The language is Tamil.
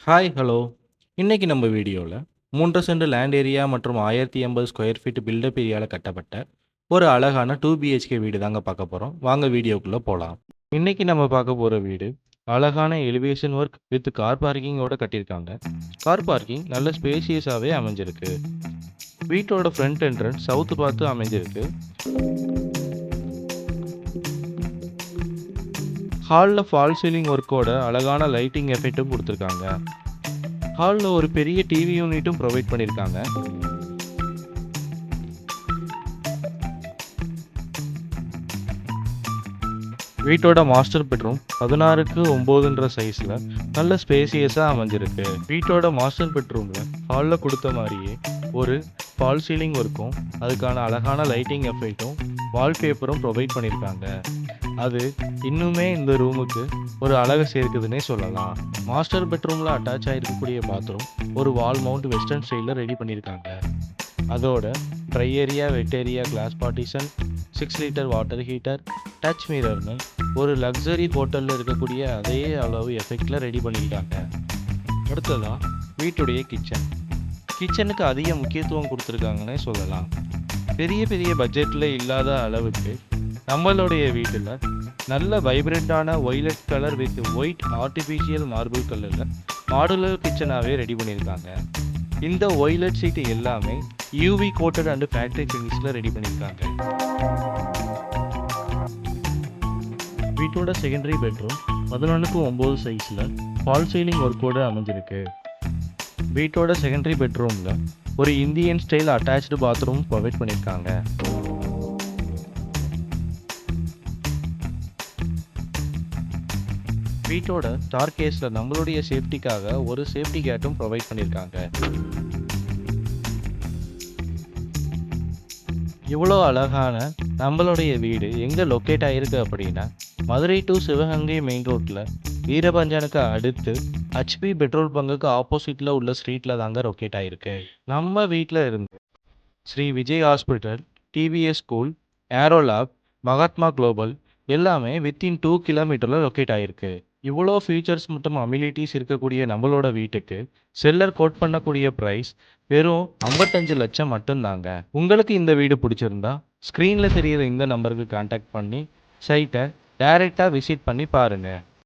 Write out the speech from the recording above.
Hi hello. இன்னைக்கு நம்ம வீடியோவில் 3 சென்ட் லேண்ட் ஏரியா மற்றும் 1080 ஸ்கொயர் ஃபீட் பில்டப் ஏரியாவில் கட்டப்பட்ட ஒரு அழகான 2 BHK வீடு தாங்க பார்க்க போகிறோம். வாங்க வீடியோக்குள்ளே போகலாம். இன்னைக்கு நம்ம பார்க்க போகிற வீடு அழகான எலிவேஷன் ஒர்க் வித் கார் பார்க்கிங்கோட கட்டியிருக்காங்க. கார் பார்க்கிங் நல்ல ஸ்பேசியஸாகவே அமைஞ்சிருக்கு. வீட்டோட ஃப்ரண்ட் என்ட்ரன்ஸ் சவுத்து பார்த்து அமைஞ்சிருக்கு. ஹாலில் ஃபால் சீலிங் ஒர்க்கோட அழகான லைட்டிங் எஃபெக்ட்டும் கொடுத்துருக்காங்க. ஹாலில் ஒரு பெரிய டிவி யூனிட்டும் ப்ரொவைட் பண்ணியிருக்காங்க. வீட்டோட மாஸ்டர் பெட்ரூம் 16:9 சைஸில் நல்ல ஸ்பேசியஸாக அமைஞ்சிருக்கு. வீட்டோட மாஸ்டர் பெட்ரூமில் ஹாலில் கொடுத்த மாதிரியே ஒரு ஃபால் சீலிங் ஒர்க்கும் அதுக்கான அழகான லைட்டிங் எஃபெக்ட்டும் வால்பேப்பரும் ப்ரொவைட் பண்ணியிருக்காங்க. அது இன்னுமே இந்த ரூமுக்கு ஒரு அழகை சேர்க்குதுன்னே சொல்லலாம். மாஸ்டர் பெட்ரூமில் அட்டாச் ஆகிருக்கக்கூடிய பாத்ரூம் ஒரு வால் மவுண்ட் வெஸ்டர்ன் ஸ்டைலில் ரெடி பண்ணியிருக்காங்க. அதோட dry area, wet area, glass partition, 6 litre water heater, touch மிரர்னு ஒரு லக்ஸரி ஹோட்டலில் இருக்கக்கூடிய அதே அளவு எஃபெக்டில் ரெடி பண்ணியிருக்காங்க. அடுத்ததாக வீட்டுடைய கிச்சனுக்கு அதிக முக்கியத்துவம் கொடுத்துருக்காங்கன்னே சொல்லலாம். பெரிய பெரிய பட்ஜெட்டில் இல்லாத அளவுக்கு நம்மளுடைய வீட்டில் நல்ல வைப்ரண்டான violet colour with white artificial marble கலரில் மாடுலர் கிச்சனாகவே ரெடி பண்ணியிருக்காங்க. இந்த ஒய்லட் சீட்டு எல்லாமே யூவி கோட்டட் அண்ட் ஃபேக்டரி ஃபினிஷில் ரெடி பண்ணியிருக்காங்க. வீட்டோட செகண்டரி பெட்ரூம் 11:9 சைஸில் ஃபால் சீலிங் ஒர்க்கோடு அமைஞ்சிருக்கு. வீட்டோட செகண்டரி பெட்ரூமில் ஒரு Indian style attached bathroom provide பண்ணியிருக்காங்க. வீட்டோட ஸ்டார்கேஸில் நம்மளுடைய சேஃப்டிக்காக ஒரு சேஃப்டி கேட்டும் ப்ரொவைட் பண்ணியிருக்காங்க. இவ்வளோ அழகான நம்மளுடைய வீடு எங்கே லொக்கேட் ஆகிருக்கு அப்படின்னா, மதுரை டு சிவகங்கை மெயின் ரோட்டில் வீரபஞ்சனுக்கு அடுத்து HP பெட்ரோல் பங்குக்கு ஆப்போசிட்டில் உள்ள ஸ்ட்ரீட்டில் தாங்க லொக்கேட் ஆகிருக்கு. நம்ம வீட்டில் இருந்து Sri Vijay hospital, TVS school, aero lab, Mahatma global எல்லாமே வித்தின் 2 கிலோமீட்டரில் லொக்கேட் ஆகிருக்கு. இவ்வளோ ஃபீச்சர்ஸ் மற்றும் அமிலிட்டிஸ் இருக்கக்கூடிய நம்மளோட வீட்டுக்கு செல்லர் கோட் பண்ணக்கூடிய ப்ரைஸ் வெறும் 55 லட்சம் மட்டும்தாங்க. உங்களுக்கு இந்த வீடு பிடிச்சிருந்தா ஸ்க்ரீனில் தெரியிற இந்த நம்பருக்கு கான்டாக்ட் பண்ணி சைட்டை டைரெக்டாக விசிட் பண்ணி பாருங்கள்.